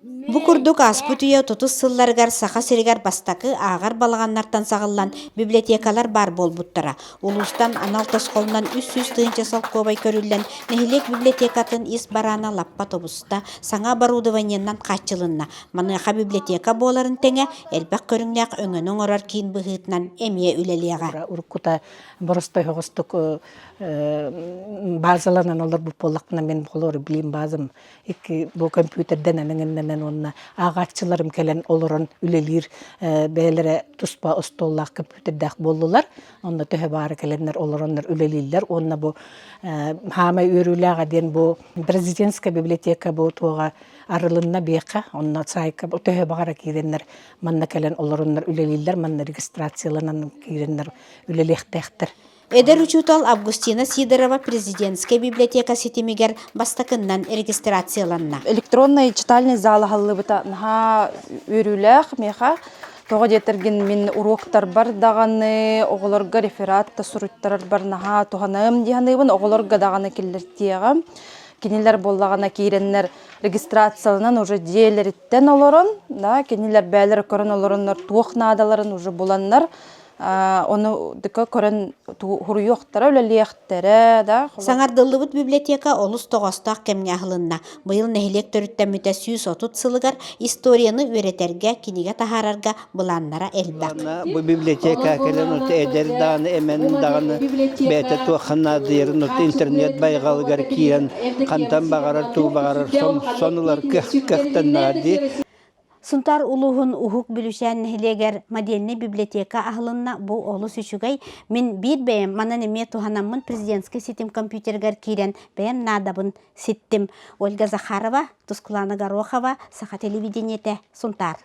Бу курдук аспутуя тутус сылларгар саха сиригар бастакы агар балаганнартан сагыллан библиотекалар бар болбуттара. Улустан анал тосколунан үс тыынча салкобай көрүллен нехилек библиотекатын ис барана лаппа тобуста саңа оборудованиянан качылынна. Маныха библиотека боларын теңе элбак көрүңнәк өңөнөң орар кийин быһыытынан эмие үлелияга. Уркута боростой хогостук базаланан олар бу поллакна мен болор билим базам ики бу компьютерден аныңнан онна агаччыларым келен олорон үлелир бээлере туспа остоллак компьютердак болдулар онна төһө бары келеннер олороннор үлелиллер онна бу хамай өрүләгә ден бу президентская библиотека бу туга арылынна бека онна сайка төһө бара киреннер манна келен олороннор үлелиллер манна регистрацияланан киреннер үлелехтехтер. Эдер учутал Августина Сидорова президентская библиотека сетимигер бастакыннан регистрацияланна. Электронный читальный зал халлыбыта наха өрүлэх меха тога жетерген мен уроктар бар даганы оголорга реферат суруттар бар наха тоганым дигәнебен оголорга даганы киллертиягам. Кинилер боллагана киреннер регистрацияланан уже диелерттен олорон, да, кинилер бәлер көрөн олороннор туохнадаларын уже буланнар. Оны дика көрөн хуруйоктара үлелиехтере да. Саңардыллыбыт библиотека олус тоғастақ кемге ахылынна. Быйыл нехилек төрүттен мүтә 130 сылыгар историяны өретерге, киниге тахарарга буланнара элбак. Бу библиотека келен ут эдер даны эмен даны бете туахана дырын ут интернет байгалгар киен кантан багарар ту багарар сонулар кыхтан нади. Сунтар улуғын ұхук бүлішен нехилегер модельный библиотека ахылынна бу олус үшігай мен бір бәйім манан еме туханамын президентский сетим компьютергер кирен бәйім надабын сеттім. Ольга Захарова, Тускулана Горохова, Саха телевидениете, Сунтар.